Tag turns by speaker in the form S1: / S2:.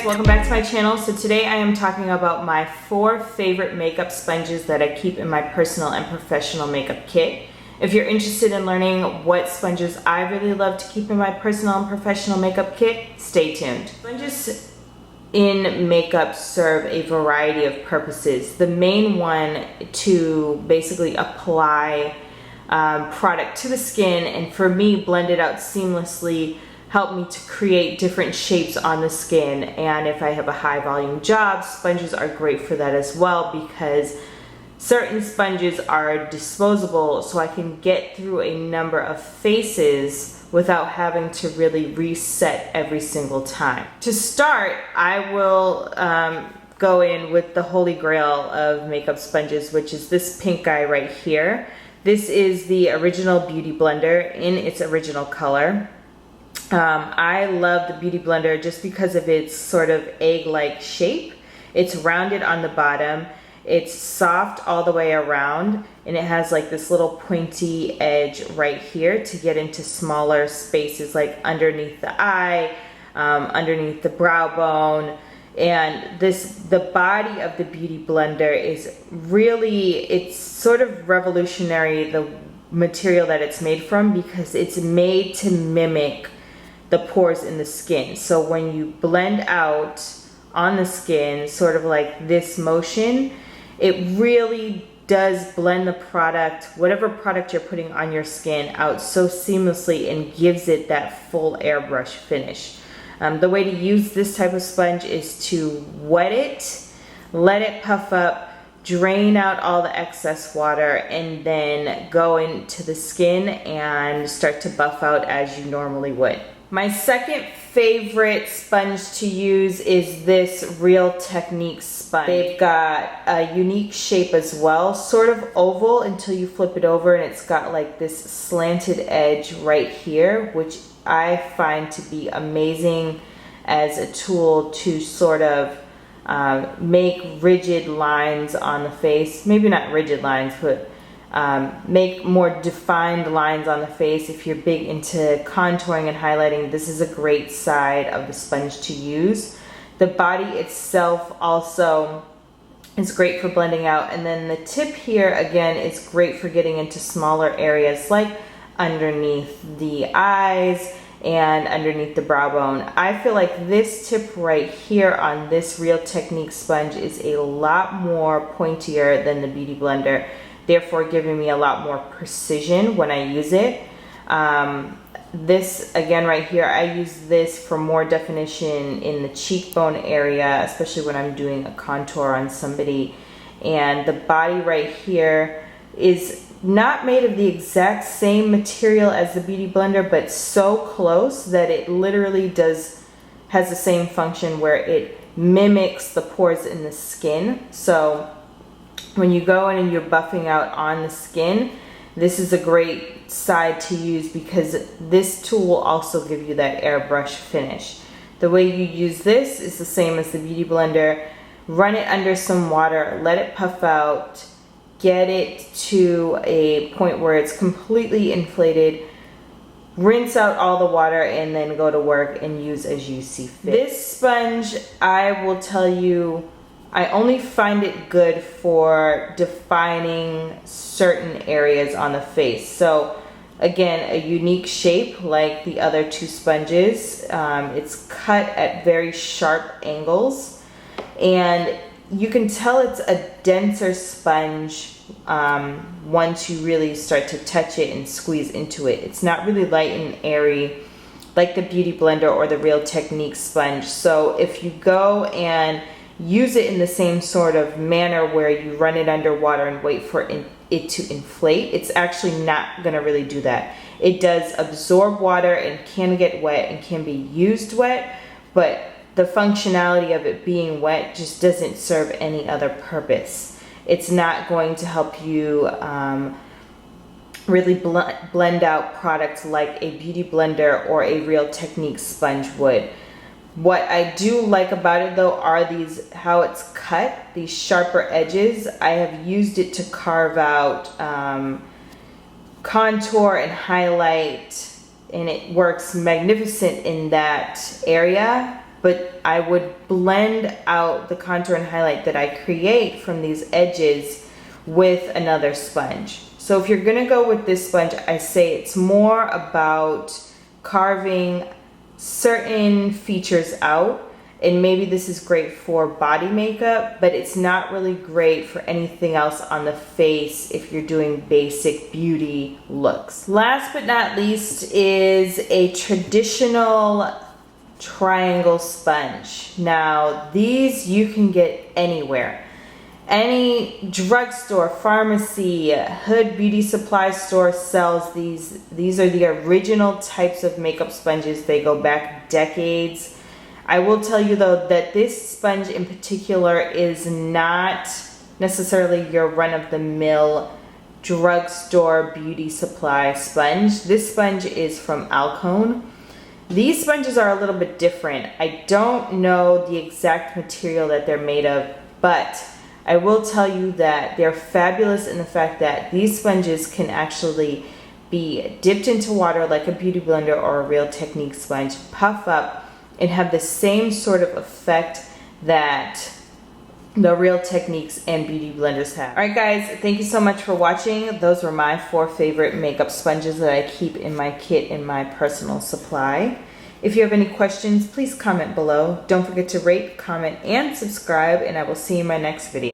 S1: welcome back to my channel. So today I am talking about my 4 favorite makeup sponges that I keep in my personal and professional makeup kit. If you're interested in learning what sponges I really love to keep in my personal and professional makeup kit, stay tuned. Sponges in makeup serve a variety of purposes. The main one to basically apply product to the skin and for me blend it out seamlessly, help me to create different shapes on the skin. And if I have a high volume job, sponges are great for that as well, because certain sponges are disposable, so I can get through a number of faces without having to really reset every single time. To start, I will go in with the holy grail of makeup sponges, which is this pink guy right here. This is the original Beauty Blender in its original color. I love the Beauty Blender just because of its sort of egg-like shape. It's rounded on the bottom, it's soft all the way around, and it has like this little pointy edge right here to get into smaller spaces like underneath the eye, underneath the brow bone. And the body of the Beauty Blender is really, it's sort of revolutionary, the material that it's made from, because it's made to mimic the pores in the skin. So when you blend out on the skin, sort of like this motion, it really does blend the product, whatever product you're putting on your skin, out so seamlessly and gives it that full airbrush finish. The way to use this type of sponge is to wet it, let it puff up, drain out all the excess water, and then go into the skin and start to buff out as you normally would. My second favorite sponge to use is this Real Technique sponge. They've got a unique shape as well, sort of oval until you flip it over, and it's got like this slanted edge right here, which I find to be amazing as a tool to sort of make rigid lines on the face. Maybe not rigid lines, but make more defined lines on the face. If you're big into contouring and highlighting, this is a great side of the sponge to use. The body itself also is great for blending out, and then the tip here again is great for getting into smaller areas like underneath the eyes and underneath the brow bone. I feel like this tip right here on this Real Technique sponge is a lot more pointier than the Beauty Blender, therefore giving me a lot more precision when I use it. This again right here, I use this for more definition in the cheekbone area, especially when I'm doing a contour on somebody. And the body right here is not made of the exact same material as the Beauty Blender, but so close that it literally has the same function where it mimics the pores in the skin. So when you go in and you're buffing out on the skin, this is a great side to use because this tool will also give you that airbrush finish. The way you use this is the same as the Beauty Blender. Run it under some water, let it puff out, get it to a point where it's completely inflated, rinse out all the water, and then go to work and use as you see fit. This sponge, I will tell you, I only find it good for defining certain areas on the face. So again, a unique shape like the other 2 sponges. It's cut at very sharp angles, and you can tell it's a denser sponge once you really start to touch it and squeeze into it. It's not really light and airy like the Beauty Blender or the Real Technique sponge. So if you go and use it in the same sort of manner where you run it under water and wait for it to inflate, it's actually not going to really do that. It does absorb water and can get wet and can be used wet, but the functionality of it being wet just doesn't serve any other purpose. It's not going to help you really blend out products like a Beauty Blender or a Real Technique sponge would. What I do like about it though are how it's cut, these sharper edges. I have used it to carve out contour and highlight, and it works magnificent in that area. but I would blend out the contour and highlight that I create from these edges with another sponge. So if you're gonna go with this sponge, I say it's more about carving certain features out, and maybe this is great for body makeup, but it's not really great for anything else on the face if you're doing basic beauty looks. Last but not least is a traditional triangle sponge. Now these you can get anywhere. Any drugstore, pharmacy, Hood beauty supply store sells these. These are the original types of makeup sponges. They go back decades. I will tell you though that this sponge in particular is not necessarily your run-of-the-mill drugstore beauty supply sponge. This sponge is from Alcone. These sponges are a little bit different. I don't know the exact material that they're made of, but I will tell you that they're fabulous in the fact that these sponges can actually be dipped into water like a beauty blender or a Real Technique sponge, puff up, and have the same sort of effect that the Real Techniques and beauty blenders have. All right guys, thank you so much for watching. Those were my 4 favorite makeup sponges that I keep in my kit in my personal supply. If you have any questions, please comment below. Don't forget to rate, comment, and subscribe, and I will see you in my next video.